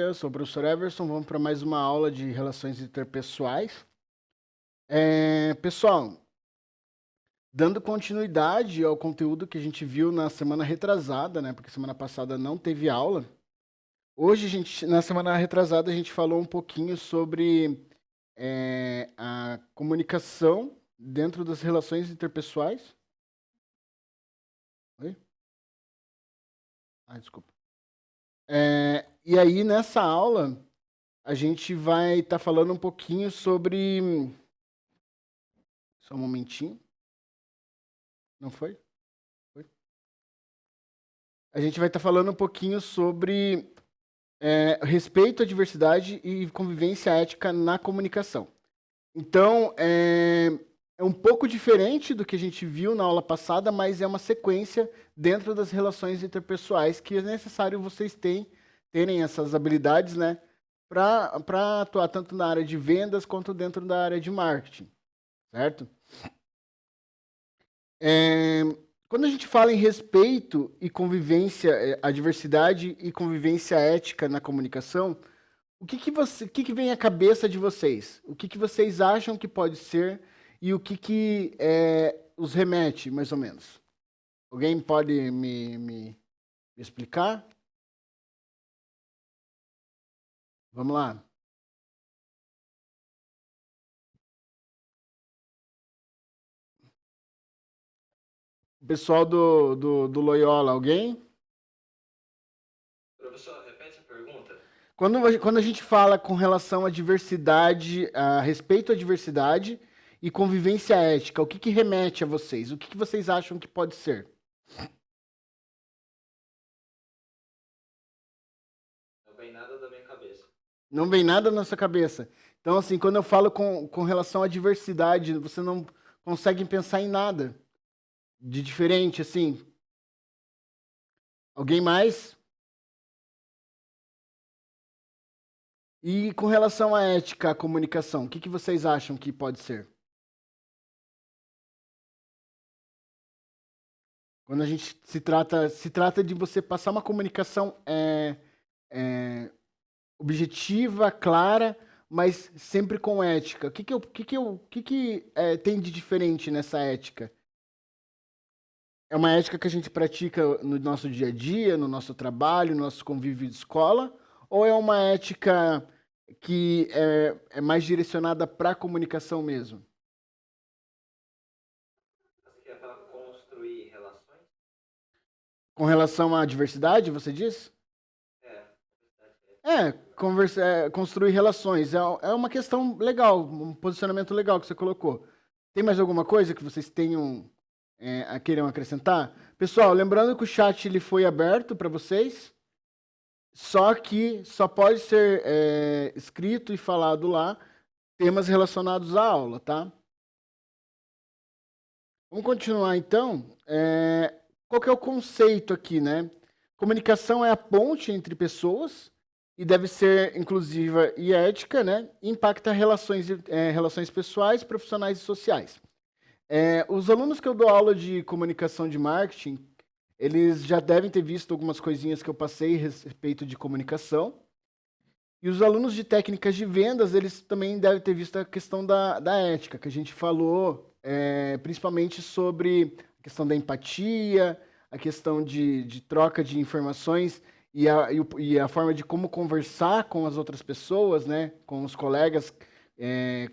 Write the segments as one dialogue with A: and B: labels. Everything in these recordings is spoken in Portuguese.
A: eu sou o professor Everson, vamos para mais uma aula de relações interpessoais. Pessoal, dando continuidade ao conteúdo que a gente viu na semana retrasada, né? Porque semana passada não teve aula. Hoje, na semana retrasada, a gente falou um pouquinho sobre a comunicação dentro das relações interpessoais. Oi? Desculpa. E aí, nessa aula, a gente vai estar falando um pouquinho sobre... Só um momentinho. Não foi? Foi? A gente vai estar falando um pouquinho sobre respeito à diversidade e convivência ética na comunicação. Então, é um pouco diferente do que a gente viu na aula passada, mas é uma sequência dentro das relações interpessoais que é necessário vocês terem essas habilidades, né, para atuar tanto na área de vendas quanto dentro da área de marketing, certo? Quando a gente fala em respeito e convivência, a diversidade e convivência ética na comunicação, o que vem à cabeça de vocês? O que vocês acham que pode ser e o que os remete, mais ou menos? Alguém pode me explicar? Vamos lá. O pessoal do Loyola, alguém?
B: Professor, repete a pergunta.
A: Quando a gente fala com relação à diversidade, a respeito à diversidade e convivência ética, o que remete a vocês? O que vocês acham que pode ser?
B: Não vem nada da minha cabeça.
A: Não vem nada na sua cabeça. Então, assim, quando eu falo com relação à diversidade, você não consegue pensar em nada de diferente, assim. Alguém mais? E com relação à ética, à comunicação, o que vocês acham que pode ser? Quando a gente se trata de você passar uma comunicação objetiva, clara, mas sempre com ética. O que tem de diferente nessa ética? É uma ética que a gente pratica no nosso dia a dia, no nosso trabalho, no nosso convívio de escola? Ou é uma ética que é mais direcionada para a comunicação mesmo?
B: Você quer falar construir relações?
A: Com relação à diversidade, você diz? Construir relações. É uma questão legal, um posicionamento legal que você colocou. Tem mais alguma coisa que vocês tenham a queiram acrescentar? Pessoal, lembrando que o chat ele foi aberto para vocês, só que só pode ser escrito e falado lá temas relacionados à aula, tá? Vamos continuar então. Qual que é o conceito aqui, né? Comunicação é a ponte entre pessoas e deve ser inclusiva e ética, né? E impacta relações pessoais, profissionais e sociais. Os alunos que eu dou aula de comunicação de marketing, eles já devem ter visto algumas coisinhas que eu passei a respeito de comunicação. E os alunos de técnicas de vendas, eles também devem ter visto a questão da ética, que a gente falou principalmente sobre a questão da empatia, a questão de troca de informações e a forma de como conversar com as outras pessoas, né, com os colegas,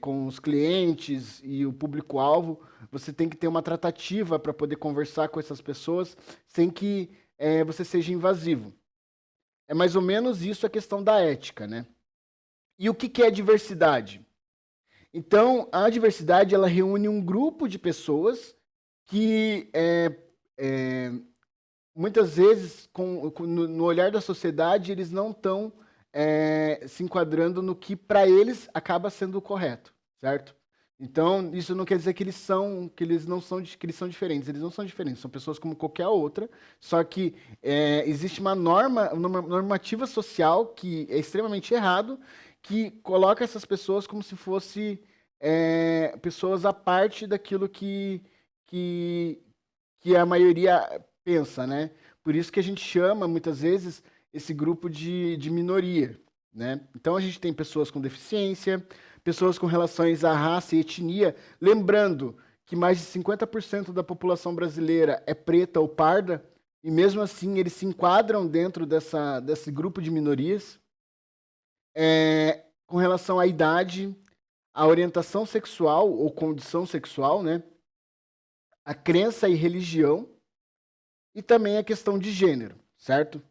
A: com os clientes e o público-alvo. Você tem que ter uma tratativa para poder conversar com essas pessoas sem que você seja invasivo. É mais ou menos isso a questão da ética, né? E o que é diversidade? Então, a diversidade ela reúne um grupo de pessoas que muitas vezes, no olhar da sociedade, eles não estão se enquadrando no que para eles acaba sendo o correto, certo? Então, isso não quer dizer que eles são diferentes. Eles não são diferentes, são pessoas como qualquer outra, só que existe uma normativa social que é extremamente errado, que coloca essas pessoas como se fossem pessoas à parte daquilo que a maioria pensa, né? Por isso que a gente chama, muitas vezes, esse grupo de minoria, né? Então a gente tem pessoas com deficiência, pessoas com relações à raça e etnia, lembrando que mais de 50% da população brasileira é preta ou parda, e mesmo assim eles se enquadram dentro desse grupo de minorias. Com relação à idade, à orientação sexual ou condição sexual, né? A crença e religião, e também a questão de gênero, certo?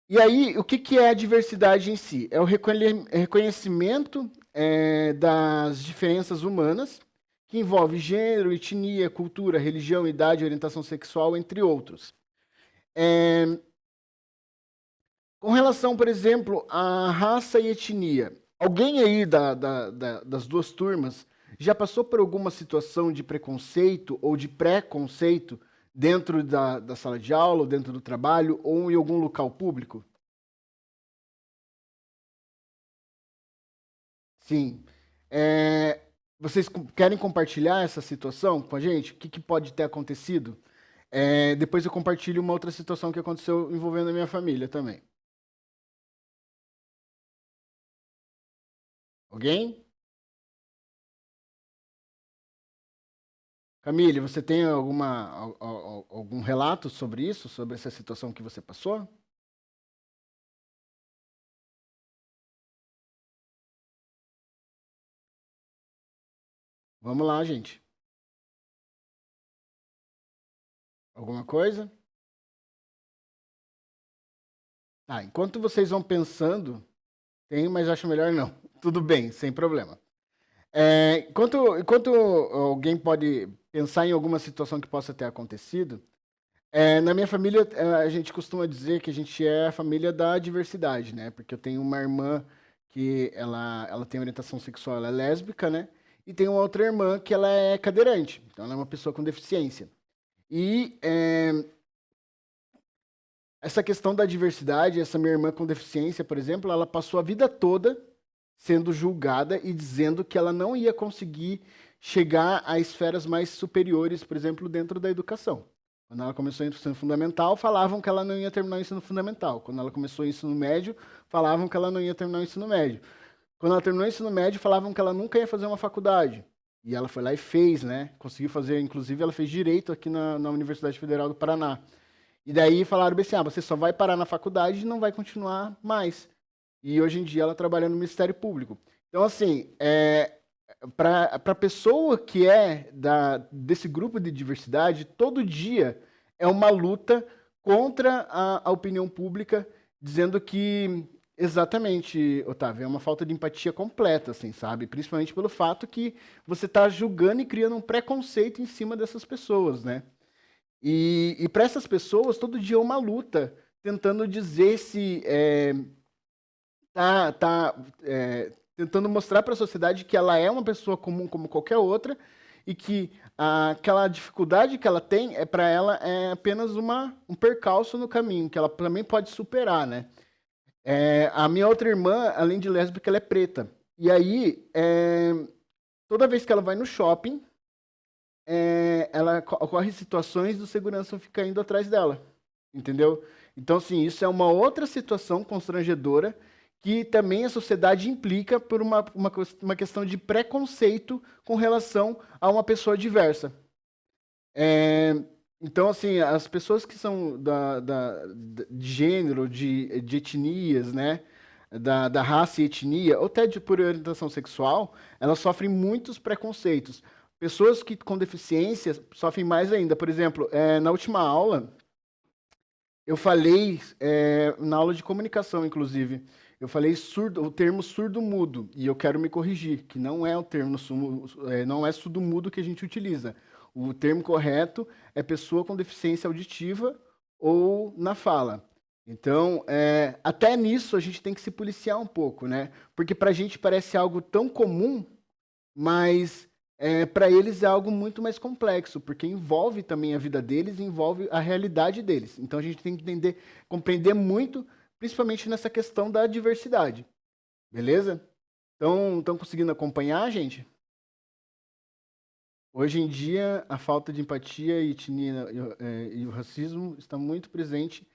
A: E aí, o que é a diversidade em si? É o reconhecimento das diferenças humanas, que envolve gênero, etnia, cultura, religião, idade, orientação sexual, entre outros. Com relação, por exemplo, à raça e etnia, alguém aí das duas turmas já passou por alguma situação de preconceito ou de pré-conceito dentro da sala de aula, ou dentro do trabalho, ou em algum local público? Sim. Vocês querem compartilhar essa situação com a gente? O que pode ter acontecido? Depois eu compartilho uma outra situação que aconteceu envolvendo a minha família também. Alguém? Camille, você tem algum relato sobre isso, sobre essa situação que você passou? Vamos lá, gente. Alguma coisa? Enquanto vocês vão pensando, tem, mas acho melhor não. Tudo bem, sem problema. Enquanto alguém pode pensar em alguma situação que possa ter acontecido, na minha família, a gente costuma dizer que a gente é a família da diversidade, né? Porque eu tenho uma irmã que ela tem orientação sexual, ela é lésbica, né? E tem uma outra irmã que ela é cadeirante, então ela é uma pessoa com deficiência. E essa questão da diversidade, essa minha irmã com deficiência, por exemplo, ela passou a vida toda sendo julgada e dizendo que ela não ia conseguir chegar a esferas mais superiores, por exemplo, dentro da educação. Quando ela começou o ensino fundamental, falavam que ela não ia terminar o ensino fundamental. Quando ela começou o ensino médio, falavam que ela não ia terminar o ensino médio. Quando ela terminou o ensino médio, falavam que ela nunca ia fazer uma faculdade. E ela foi lá e fez, né? Conseguiu fazer, inclusive, ela fez direito aqui na Universidade Federal do Paraná. E daí falaram assim, você só vai parar na faculdade e não vai continuar mais. E hoje em dia ela trabalha no Ministério Público. Então, assim, para a pessoa que é desse grupo de diversidade, todo dia é uma luta contra a opinião pública, dizendo que, exatamente, Otávio, é uma falta de empatia completa, assim, sabe? Principalmente pelo fato que você está julgando e criando um preconceito em cima dessas pessoas, né? E para essas pessoas, todo dia é uma luta, tentando dizer se tentando mostrar para a sociedade que ela é uma pessoa comum como qualquer outra e que aquela dificuldade que ela tem para ela é apenas um percalço no caminho, que ela também pode superar, né? A minha outra irmã, além de lésbica, ela é preta. E aí, toda vez que ela vai no shopping, ela ocorre situações do segurança ficar indo atrás dela, entendeu? Então, assim, isso é uma outra situação constrangedora que também a sociedade implica por uma questão de preconceito com relação a uma pessoa diversa. Então, assim, as pessoas que são de gênero, de etnias, né, da raça e etnia, ou até por orientação sexual, elas sofrem muitos preconceitos. Pessoas com deficiência sofrem mais ainda. Por exemplo, na última aula, eu falei, na aula de comunicação, inclusive, eu falei o termo surdo-mudo, e eu quero me corrigir, que não é o termo não é surdo-mudo que a gente utiliza. O termo correto é pessoa com deficiência auditiva ou na fala. Então, até nisso a gente tem que se policiar um pouco, né? Porque para a gente parece algo tão comum, mas para eles é algo muito mais complexo, porque envolve também a vida deles, envolve a realidade deles. Então a gente tem que compreender muito, principalmente nessa questão da diversidade. Beleza? Então, estão conseguindo acompanhar, gente? Hoje em dia, a falta de empatia e etnia e o racismo está muito presente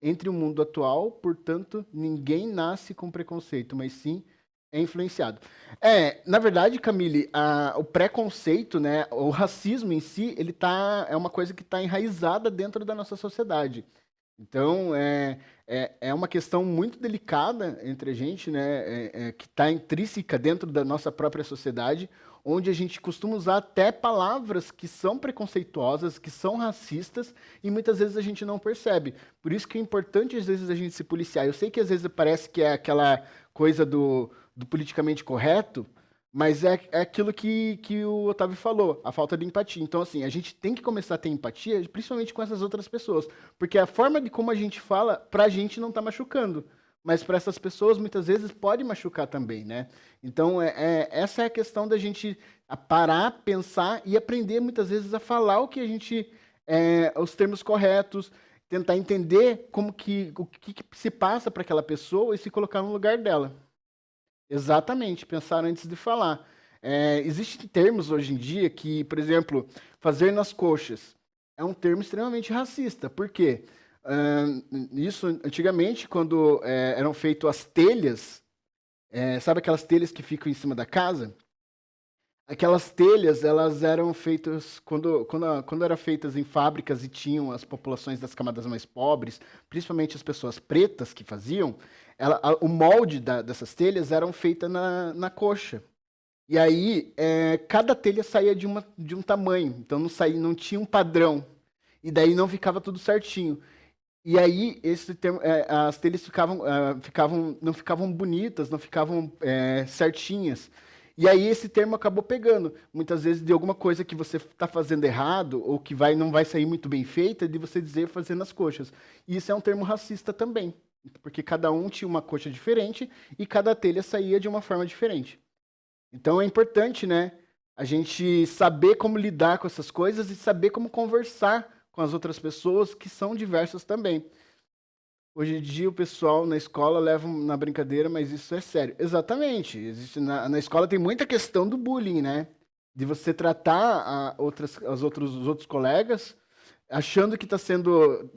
A: entre o mundo atual, portanto, ninguém nasce com preconceito, mas sim é influenciado. Na verdade, Camille, o preconceito, né, o racismo em si, é uma coisa que está enraizada dentro da nossa sociedade. Então, é uma questão muito delicada entre a gente, né, que está intrínseca dentro da nossa própria sociedade, onde a gente costuma usar até palavras que são preconceituosas, que são racistas, e muitas vezes a gente não percebe. Por isso que é importante, às vezes, a gente se policiar. Eu sei que às vezes parece que é aquela coisa do politicamente correto, mas é aquilo que o Otávio falou, a falta de empatia. Então, assim, a gente tem que começar a ter empatia, principalmente com essas outras pessoas. Porque a forma de como a gente fala, pra gente não tá machucando. Mas para essas pessoas, muitas vezes, pode machucar também, né? Então, essa é a questão da gente parar, pensar e aprender, muitas vezes, a falar o que a gente... os termos corretos, tentar entender o que se passa para aquela pessoa e se colocar no lugar dela. Exatamente, pensar antes de falar. Existem termos hoje em dia que, por exemplo, fazer nas coxas é um termo extremamente racista. Por quê? Isso antigamente, quando eram feitas as telhas, sabe aquelas telhas que ficam em cima da casa? Aquelas telhas, elas eram feitas quando eram feitas em fábricas e tinham as populações das camadas mais pobres, principalmente as pessoas pretas que faziam, o molde dessas telhas eram feitas na coxa. E aí, cada telha saía de um tamanho, então não tinha um padrão. E daí não ficava tudo certinho. E aí, as telhas não ficavam bonitas, não ficavam certinhas. E aí esse termo acabou pegando. Muitas vezes de alguma coisa que você está fazendo errado, ou que não vai sair muito bem feita, de você dizer fazendo as coxas. E isso é um termo racista também. Porque cada um tinha uma coxa diferente e cada telha saía de uma forma diferente. Então é importante, né, a gente saber como lidar com essas coisas e saber como conversar com as outras pessoas que são diversas também. Hoje em dia o pessoal na escola leva na brincadeira, mas isso é sério. Exatamente. Na escola tem muita questão do bullying, né? De você tratar os outros colegas achando que está sendo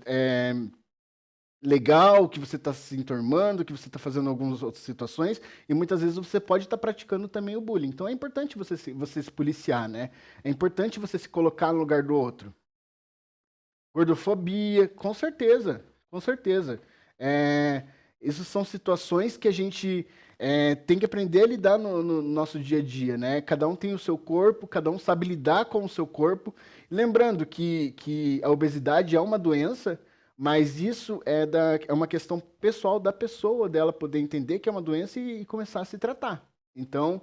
A: legal, que você está se enturmando, que você está fazendo algumas outras situações, e muitas vezes você pode estar praticando também o bullying. Então é importante você se policiar, né? É importante você se colocar no lugar do outro. Gordofobia, com certeza, com certeza. Essas são situações que a gente tem que aprender a lidar no nosso dia a dia, né? Cada um tem o seu corpo, cada um sabe lidar com o seu corpo. Lembrando que a obesidade é uma doença, mas isso é uma questão pessoal da pessoa, dela poder entender que é uma doença e começar a se tratar. Então,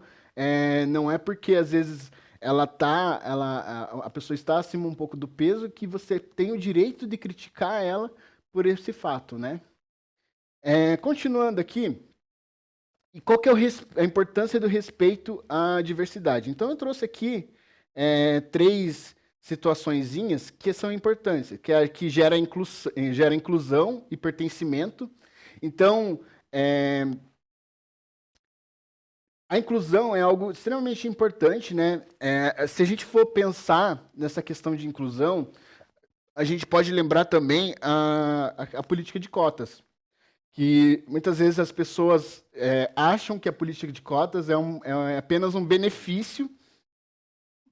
A: não é porque às vezes a pessoa está acima um pouco do peso que você tem o direito de criticar ela por esse fato, né? Continuando aqui, e qual que é a importância do respeito à diversidade? Então eu trouxe aqui 3 situaçõezinhas que são importantes, que gera inclusão e pertencimento. Então, a inclusão é algo extremamente importante, né? Se a gente for pensar nessa questão de inclusão, a gente pode lembrar também a política de cotas, que muitas vezes as pessoas acham que a política de cotas é apenas um benefício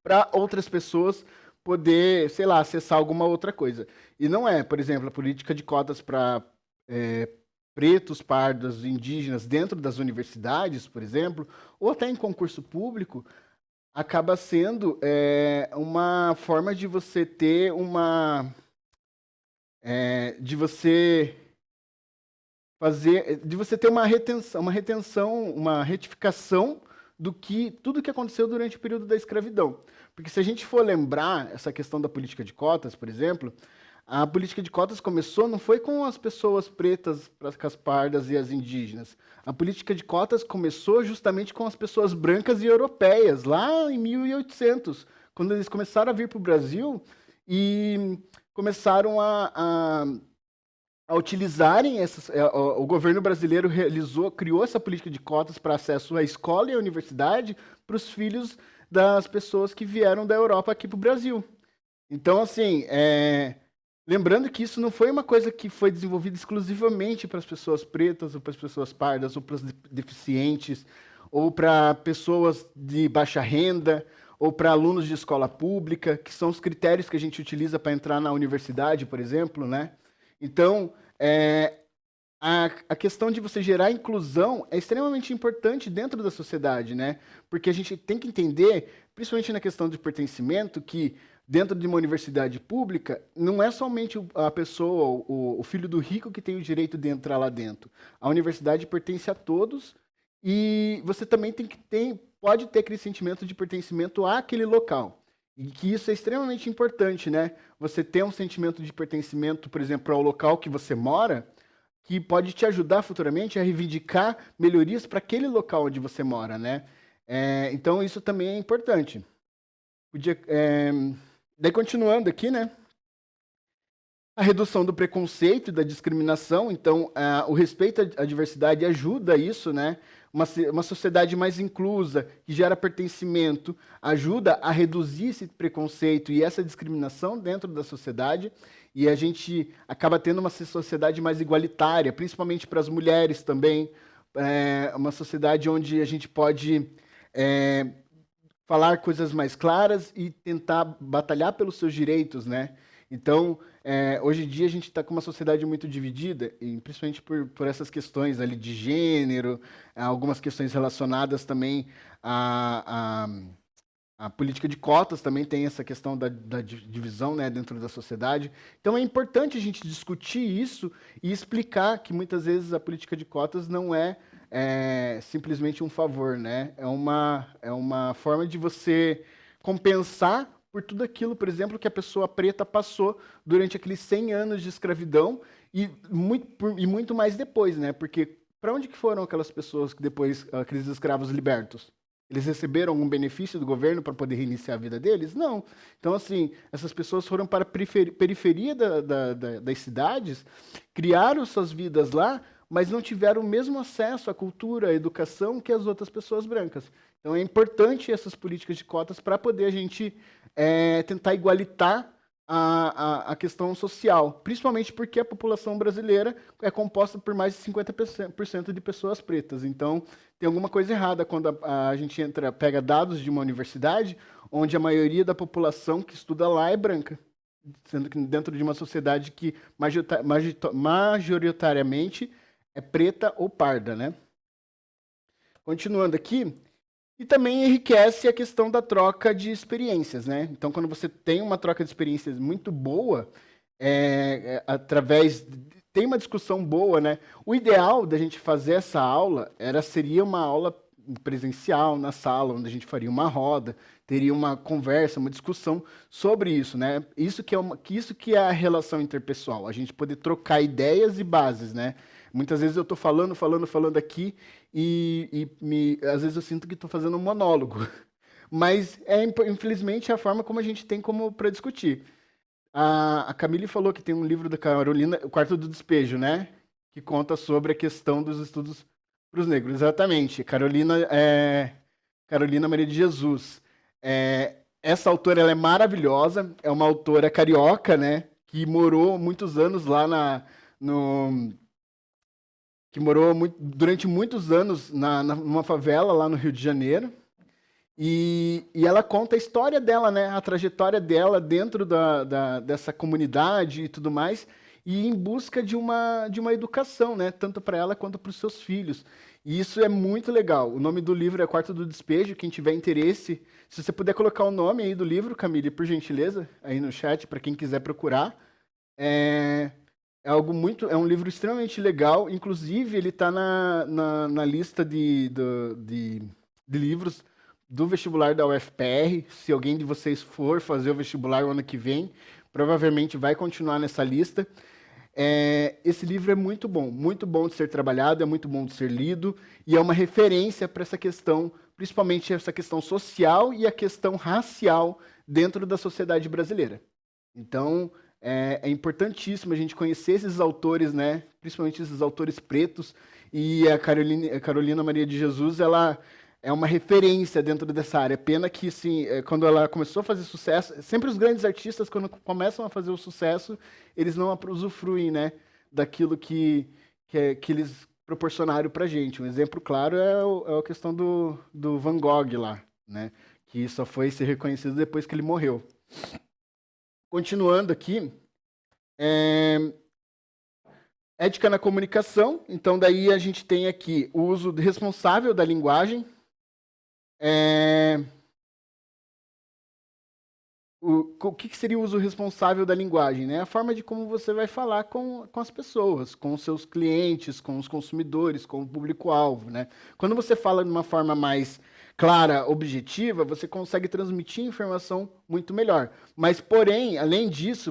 A: para outras pessoas poder, sei lá, acessar alguma outra coisa. E não é, por exemplo, a política de cotas para pretos, pardos, indígenas dentro das universidades, por exemplo, ou até em concurso público, acaba sendo uma forma de você ter de você ter uma retenção, uma retificação tudo que aconteceu durante o período da escravidão. Porque se a gente for lembrar essa questão da política de cotas, por exemplo, a política de cotas começou, não foi com as pessoas pretas, as pardas e as indígenas. A política de cotas começou justamente com as pessoas brancas e europeias, lá em 1800, quando eles começaram a vir para o Brasil e começaram a utilizarem o governo brasileiro criou essa política de cotas para acesso à escola e à universidade para os filhos das pessoas que vieram da Europa aqui para o Brasil. Então, assim, Lembrando que isso não foi uma coisa que foi desenvolvida exclusivamente para as pessoas pretas, ou para as pessoas pardas, ou para os deficientes, ou para pessoas de baixa renda, ou para alunos de escola pública, que são os critérios que a gente utiliza para entrar na universidade, por exemplo, né? Então, a questão de você gerar inclusão é extremamente importante dentro da sociedade, né? Porque a gente tem que entender, principalmente na questão de pertencimento, que dentro de uma universidade pública, não é somente a pessoa, o filho do rico que tem o direito de entrar lá dentro. A universidade pertence a todos e você também pode ter aquele sentimento de pertencimento àquele local. E que isso é extremamente importante, né? Você ter um sentimento de pertencimento, por exemplo, ao local que você mora, que pode te ajudar futuramente a reivindicar melhorias para aquele local onde você mora, né? Então isso também é importante. Daí continuando aqui, né? A redução do preconceito e da discriminação, então o respeito à diversidade ajuda isso, né? Uma sociedade mais inclusa, que gera pertencimento, ajuda a reduzir esse preconceito e essa discriminação dentro da sociedade, e a gente acaba tendo uma sociedade mais igualitária, principalmente para as mulheres também, uma sociedade onde a gente pode falar coisas mais claras e tentar batalhar pelos seus direitos, né? Então, hoje em dia a gente está com uma sociedade muito dividida, e principalmente por essas questões ali de gênero, algumas questões relacionadas também à política de cotas, também tem essa questão da divisão, né, dentro da sociedade. Então é importante a gente discutir isso e explicar que muitas vezes a política de cotas não é simplesmente um favor, né? É uma forma de você compensar por tudo aquilo, por exemplo, que a pessoa preta passou durante aqueles 100 anos de escravidão e muito mais depois, né? Porque para onde que foram aquelas pessoas que depois, aqueles escravos libertos? Eles receberam algum benefício do governo para poder reiniciar a vida deles? Não. Então, assim, essas pessoas foram para a periferia das cidades, criaram suas vidas lá, mas não tiveram o mesmo acesso à cultura, à educação que as outras pessoas brancas. Então, é importante essas políticas de cotas para poder a gente tentar igualitar a questão social, principalmente porque a população brasileira é composta por mais de 50% de pessoas pretas. Então, tem alguma coisa errada quando a gente pega dados de uma universidade onde a maioria da população que estuda lá é branca, sendo que dentro de uma sociedade que majoritariamente é preta ou parda, né? Continuando aqui, e também enriquece a questão da troca de experiências, né? Então, quando você tem uma troca de experiências muito boa, tem uma discussão boa, né? O ideal da gente fazer essa aula seria uma aula presencial na sala, onde a gente faria uma roda, teria uma conversa, uma discussão sobre isso, né? Isso que é a relação interpessoal, a gente poder trocar ideias e bases, né? Muitas vezes eu estou falando aqui às vezes eu sinto que estou fazendo um monólogo. Mas infelizmente a forma como a gente tem para discutir. A Camille falou que tem um livro da Carolina, O Quarto do Despejo, né? Que conta sobre a questão dos estudos para os negros. Exatamente. Carolina Maria de Jesus. Essa autora ela é maravilhosa, é uma autora carioca, né? Que morou muitos anos lá durante muitos anos numa favela lá no Rio de Janeiro. E ela conta a história dela, né? A trajetória dela dentro dessa comunidade e tudo mais, e em busca de uma educação, né? Tanto para ela quanto para os seus filhos. E isso é muito legal. O nome do livro é Quarto do Despejo. Quem tiver interesse, se você puder colocar o nome aí do livro, Camille, por gentileza, aí no chat, para quem quiser procurar. É um livro extremamente legal. Inclusive, ele está na lista de livros do vestibular da UFPR. Se alguém de vocês for fazer o vestibular o ano que vem, provavelmente vai continuar nessa lista. Esse livro é muito bom de ser trabalhado, é muito bom de ser lido, e é uma referência para essa questão, principalmente essa questão social e a questão racial dentro da sociedade brasileira. Então, é importantíssimo a gente conhecer esses autores, né? Principalmente esses autores pretos. E a Carolina Maria de Jesus, ela é uma referência dentro dessa área. Pena que, assim, quando ela começou a fazer sucesso, sempre os grandes artistas, quando começam a fazer o sucesso, eles não usufruem, né, daquilo que eles proporcionaram para gente. Um exemplo claro é a questão do Van Gogh lá, né, que só foi ser reconhecido depois que ele morreu. Continuando aqui, ética na comunicação. Então, daí a gente tem aqui o uso responsável da linguagem. O que seria o uso responsável da linguagem? Né? A forma de como você vai falar com as pessoas, com os seus clientes, com os consumidores, com o público-alvo. Né? Quando você fala de uma forma mais clara, objetiva, você consegue transmitir informação muito melhor. Mas, porém,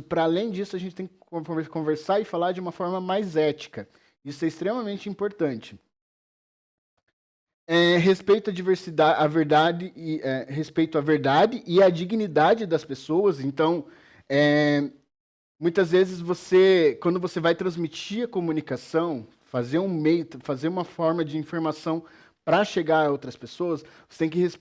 A: para além disso, a gente tem que conversar e falar de uma forma mais ética. Isso é extremamente importante. Respeito à diversidade, respeito à verdade e à dignidade das pessoas. Então, muitas vezes quando você vai transmitir a comunicação, fazer uma forma de informação para chegar a outras pessoas, você tem que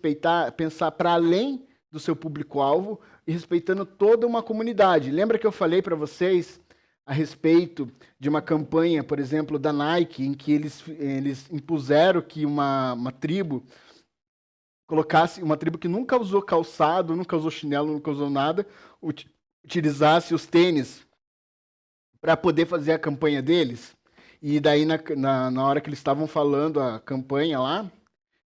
A: pensar para além do seu público-alvo e respeitando toda uma comunidade. Lembra que eu falei para vocês a respeito de uma campanha, por exemplo, da Nike, em que eles impuseram que uma tribo colocasse, uma tribo que nunca usou calçado, nunca usou chinelo, nunca usou nada, utilizasse os tênis para poder fazer a campanha deles. E daí, na hora que eles estavam falando a campanha lá,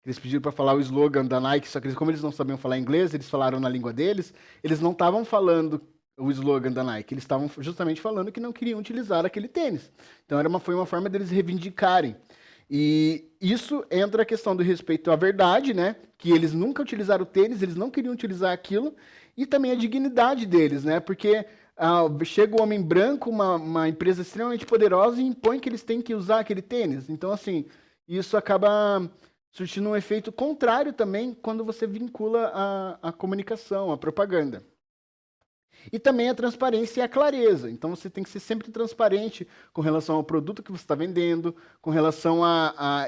A: eles pediram para falar o slogan da Nike, só que como eles não sabiam falar inglês, eles falaram na língua deles, eles não estavam falando o slogan da Nike, eles estavam justamente falando que não queriam utilizar aquele tênis. Então foi uma forma deles reivindicarem. E isso entra a questão do respeito à verdade, né? Que eles nunca utilizaram o tênis, eles não queriam utilizar aquilo, e também a dignidade deles, né? Porque chega um homem branco, uma empresa extremamente poderosa, e impõe que eles têm que usar aquele tênis. Então, assim, isso acaba surtindo um efeito contrário também quando você vincula a comunicação, a propaganda. E também a transparência e a clareza. Então, você tem que ser sempre transparente com relação ao produto que você está vendendo, com relação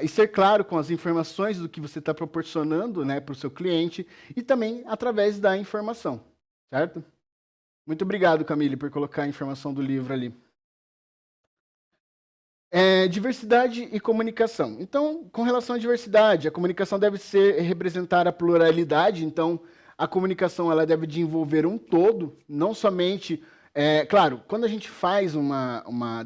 A: e ser claro com as informações do que você está proporcionando, né, para o seu cliente, e também através da informação, certo? Muito obrigado, Camille, por colocar a informação do livro ali. Diversidade e comunicação. Então, com relação à diversidade, a comunicação deve representar a pluralidade. Então, a comunicação ela deve desenvolver um todo, não somente... claro, quando a gente faz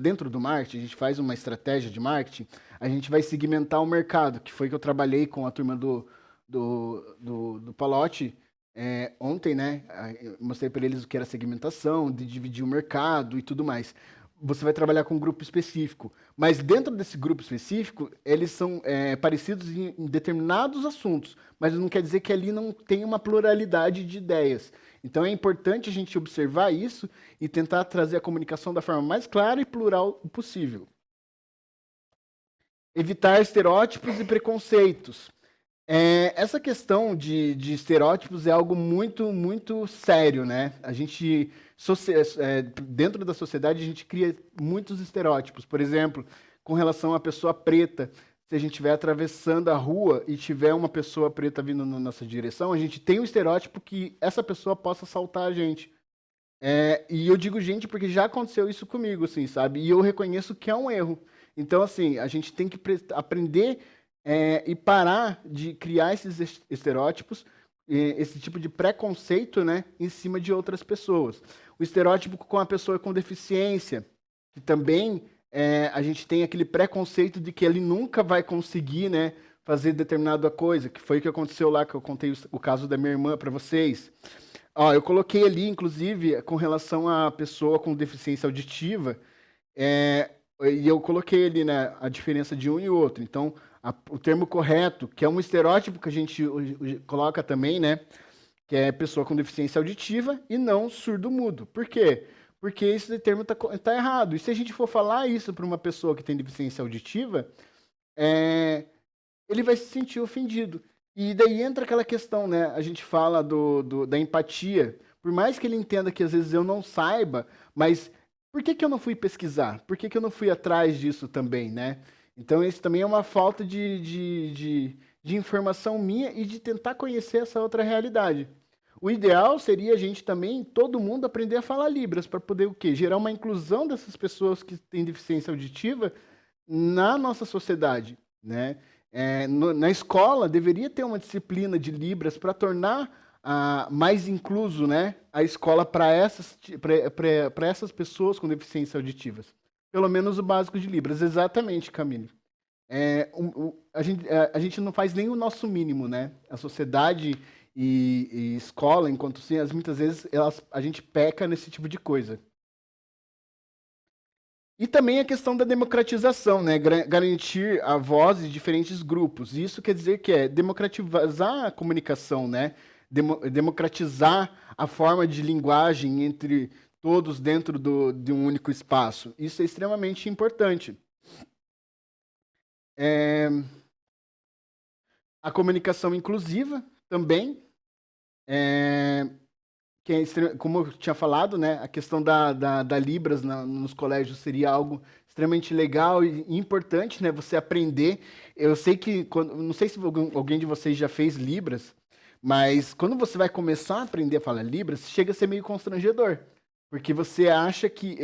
A: dentro do marketing, a gente faz uma estratégia de marketing, a gente vai segmentar o mercado, que foi que eu trabalhei com a turma do Palotti ontem, né? Eu mostrei para eles o que era segmentação, de dividir o mercado e tudo mais. Você vai trabalhar com um grupo específico. Mas dentro desse grupo específico, eles são parecidos em determinados assuntos, mas não quer dizer que ali não tem uma pluralidade de ideias. Então é importante a gente observar isso e tentar trazer a comunicação da forma mais clara e plural possível. Evitar estereótipos e preconceitos. Essa questão de estereótipos é algo muito, muito sério, né? A gente, dentro da sociedade, a gente cria muitos estereótipos. Por exemplo, com relação à pessoa preta, se a gente estiver atravessando a rua e tiver uma pessoa preta vindo na nossa direção, a gente tem um estereótipo que essa pessoa possa assaltar a gente. E eu digo gente porque já aconteceu isso comigo, assim, sabe? E eu reconheço que é um erro. Então, assim, a gente tem que aprender e parar de criar esses estereótipos, esse tipo de preconceito, né, em cima de outras pessoas. O estereótipo com a pessoa com deficiência, que também a gente tem aquele preconceito de que ele nunca vai conseguir, né, fazer determinada coisa, que foi o que aconteceu lá, que eu contei o caso da minha irmã para vocês. Eu coloquei ali, inclusive, com relação à pessoa com deficiência auditiva, e eu coloquei ali, né, a diferença de um e outro. Então, o termo correto, que é um estereótipo que a gente coloca também, né, que é pessoa com deficiência auditiva e não surdo-mudo. Por quê? Porque esse termo tá errado. E se a gente for falar isso para uma pessoa que tem deficiência auditiva, ele vai se sentir ofendido. E daí entra aquela questão, né? A gente fala da empatia. Por mais que ele entenda que às vezes eu não saiba, mas por que eu não fui pesquisar? Por que eu não fui atrás disso também, né? Então, isso também é uma falta de de informação minha e de tentar conhecer essa outra realidade. O ideal seria a gente também, todo mundo, aprender a falar Libras para poder o quê? Gerar uma inclusão dessas pessoas que têm deficiência auditiva na nossa sociedade, né? Na escola deveria ter uma disciplina de Libras para tornar mais incluso, né, a escola para essas pessoas com deficiência auditivas. Pelo menos o básico de Libras. Exatamente, Camille. A gente não faz nem o nosso mínimo, né? A sociedade e escola, enquanto sim, muitas vezes a gente peca nesse tipo de coisa. E também a questão da democratização, né? Garantir a voz de diferentes grupos. Isso quer dizer que é democratizar a comunicação, né? Democratizar a forma de linguagem entre todos dentro de um único espaço. Isso é extremamente importante. A comunicação inclusiva também, que como eu tinha falado, né, a questão da Libras nos colégios seria algo extremamente legal e importante, né, você aprender. Eu sei que, não sei se alguém de vocês já fez Libras, mas quando você vai começar a aprender a falar Libras, chega a ser meio constrangedor, porque você acha que...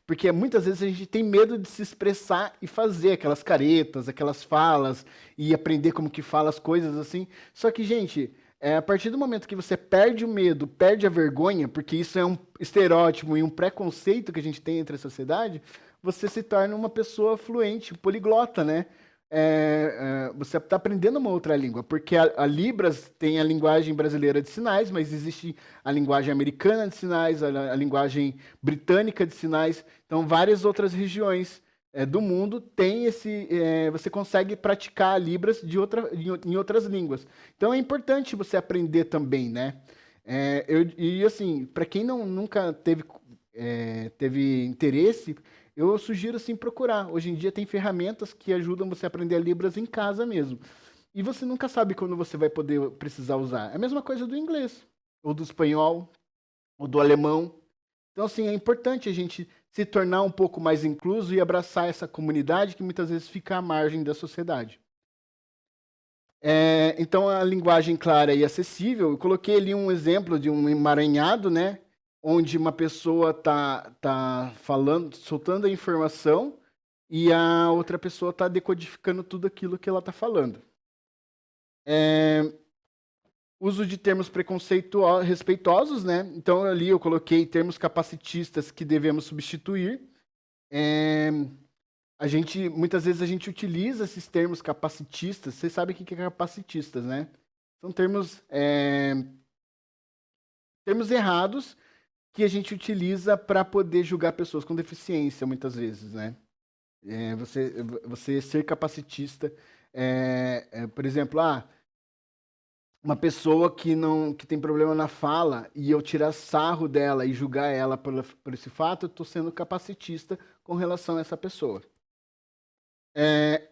A: porque muitas vezes a gente tem medo de se expressar e fazer aquelas caretas, aquelas falas, e aprender como que fala as coisas assim. Só que, gente, a partir do momento que você perde o medo, perde a vergonha, porque isso é um estereótipo e um preconceito que a gente tem entre a sociedade, você se torna uma pessoa fluente, poliglota, né? Você está aprendendo uma outra língua, porque a Libras tem a linguagem brasileira de sinais, mas existe a linguagem americana de sinais, a linguagem britânica de sinais, então várias outras regiões do mundo tem você consegue praticar a Libras em outras línguas. Então é importante você aprender também, né? E assim, para quem nunca teve interesse, eu sugiro assim procurar. Hoje em dia tem ferramentas que ajudam você a aprender a Libras em casa mesmo. E você nunca sabe quando você vai poder precisar usar. É a mesma coisa do inglês, ou do espanhol, ou do alemão. Então, assim, é importante a gente se tornar um pouco mais incluso e abraçar essa comunidade que muitas vezes fica à margem da sociedade. Então, a linguagem clara e acessível, eu coloquei ali um exemplo de um emaranhado, né? Onde uma pessoa tá falando, soltando a informação e a outra pessoa está decodificando tudo aquilo que ela está falando. Uso de termos respeitosos, né? Então ali eu coloquei termos capacitistas que devemos substituir. Muitas vezes a gente utiliza esses termos capacitistas. Vocês sabem o que é capacitistas, né? São termos errados que a gente utiliza para poder julgar pessoas com deficiência, muitas vezes, né? Você ser capacitista, por exemplo, uma pessoa que tem problema na fala e eu tirar sarro dela e julgar ela por esse fato, eu estou sendo capacitista com relação a essa pessoa.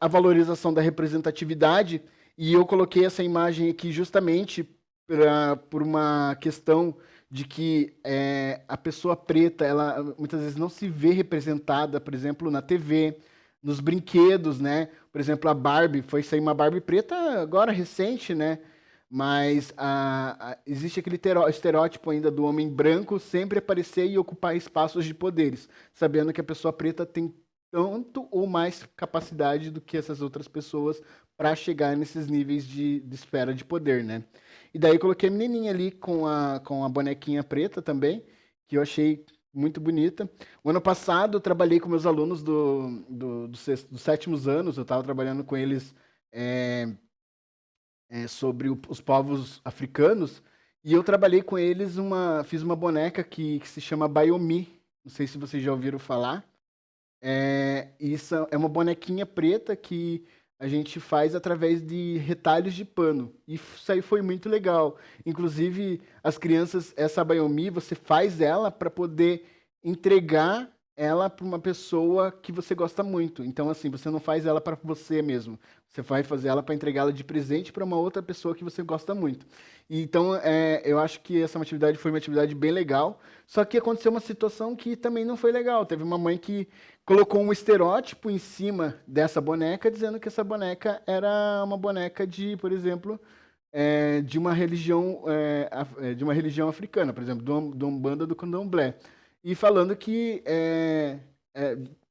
A: A valorização da representatividade, e eu coloquei essa imagem aqui justamente por uma questão de que a pessoa preta, ela muitas vezes não se vê representada, por exemplo, na TV, nos brinquedos, né? Por exemplo, a Barbie, foi sair uma Barbie preta agora, recente, né? Mas existe aquele estereótipo ainda do homem branco sempre aparecer e ocupar espaços de poderes, sabendo que a pessoa preta tem tanto ou mais capacidade do que essas outras pessoas para chegar nesses níveis de esfera de poder, né? E daí eu coloquei a menininha ali com a bonequinha preta também, que eu achei muito bonita. O ano passado eu trabalhei com meus alunos dos sétimos anos, eu estava trabalhando com eles sobre os povos africanos, e eu trabalhei com eles, fiz uma boneca que se chama Bayomi, não sei se vocês já ouviram falar. Isso é uma bonequinha preta que a gente faz através de retalhos de pano. E isso aí foi muito legal. Inclusive, as crianças, essa Bayomi, você faz ela para poder entregar ela para uma pessoa que você gosta muito. Então, assim, você não faz ela para você mesmo. Você vai fazer ela para entregá-la de presente para uma outra pessoa que você gosta muito. E, então, eu acho que essa atividade foi uma atividade bem legal. Só que aconteceu uma situação que também não foi legal. Teve uma mãe que colocou um estereótipo em cima dessa boneca, dizendo que essa boneca era uma boneca de, por exemplo, de uma religião africana, por exemplo, do Umbanda, do Candomblé. E falando que,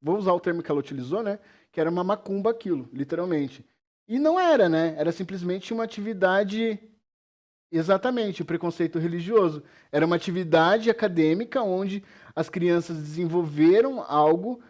A: vou usar o termo que ela utilizou, né? Que era uma macumba aquilo, literalmente. E não era, né? Era simplesmente uma atividade, exatamente, o preconceito religioso. Era uma atividade acadêmica onde as crianças desenvolveram algo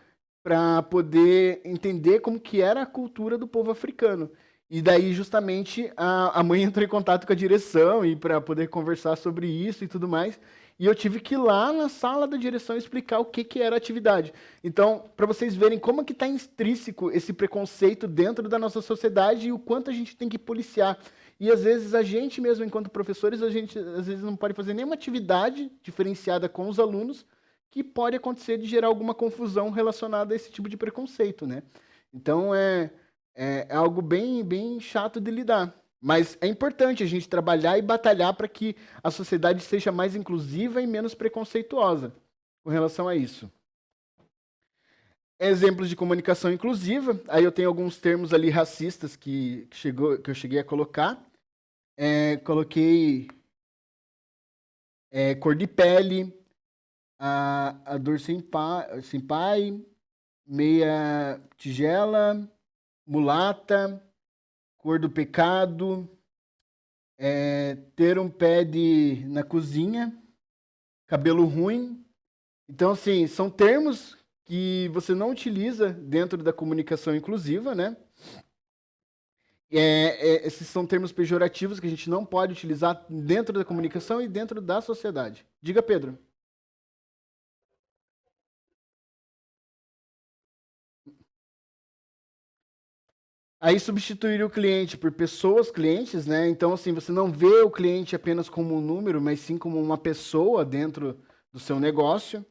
A: para poder entender como que era a cultura do povo africano. E daí, justamente, a mãe entrou em contato com a direção e para poder conversar sobre isso e tudo mais. E eu tive que ir lá na sala da direção explicar o que, que era a atividade. Então, para vocês verem como que está intrínseco esse preconceito dentro da nossa sociedade e o quanto a gente tem que policiar. E às vezes a gente mesmo, enquanto professores, a gente às vezes não pode fazer nenhuma atividade diferenciada com os alunos que pode acontecer de gerar alguma confusão relacionada a esse tipo de preconceito, né? Então, é algo bem, bem chato de lidar. Mas é importante a gente trabalhar e batalhar para que a sociedade seja mais inclusiva e menos preconceituosa com relação a isso. Exemplos de comunicação inclusiva. Aí eu tenho alguns termos ali racistas que eu cheguei a colocar. Coloquei cor de pele, a dor sem pai, meia tigela, mulata, cor do pecado, ter um pé na cozinha, cabelo ruim. Então, assim, são termos que você não utiliza dentro da comunicação inclusiva, né? Esses são termos pejorativos que a gente não pode utilizar dentro da comunicação e dentro da sociedade. Diga, Pedro. Aí substituir o cliente por pessoas clientes, né? Então, assim, você não vê o cliente apenas como um número, mas sim como uma pessoa dentro do seu negócio.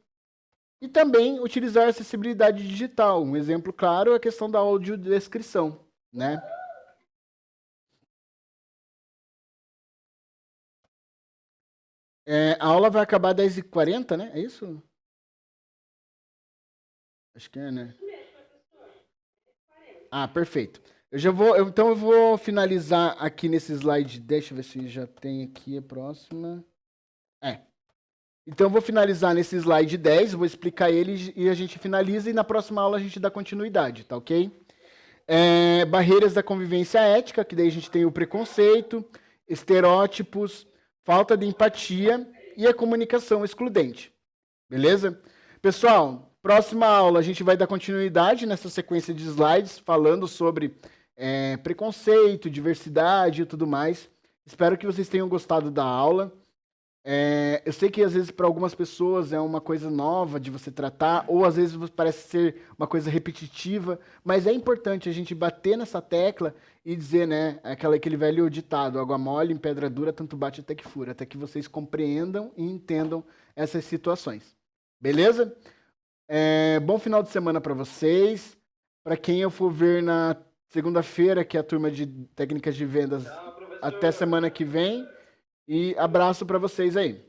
A: E também utilizar acessibilidade digital. Um exemplo claro é a questão da audiodescrição, né? A aula vai acabar às 10h40, né? É isso? Acho que é, né? Ah, perfeito. Então eu vou finalizar aqui nesse slide. Deixa eu ver se já tem aqui a próxima. Então eu vou finalizar nesse slide 10, vou explicar ele e a gente finaliza e na próxima aula a gente dá continuidade, tá ok? Barreiras da convivência ética, que daí a gente tem o preconceito, estereótipos, falta de empatia e a comunicação excludente. Beleza? Pessoal, próxima aula a gente vai dar continuidade nessa sequência de slides falando sobre preconceito, diversidade e tudo mais. Espero que vocês tenham gostado da aula. Eu sei que às vezes para algumas pessoas é uma coisa nova de você tratar, ou às vezes parece ser uma coisa repetitiva, mas é importante a gente bater nessa tecla e dizer, né, aquele velho ditado, água mole em pedra dura, tanto bate até que fura, até que vocês compreendam e entendam essas situações. Beleza? Bom final de semana para vocês. Para quem eu for ver na segunda-feira, que é a turma de técnicas de vendas,
B: Tchau, professor.
A: até semana que vem. E abraço para vocês aí.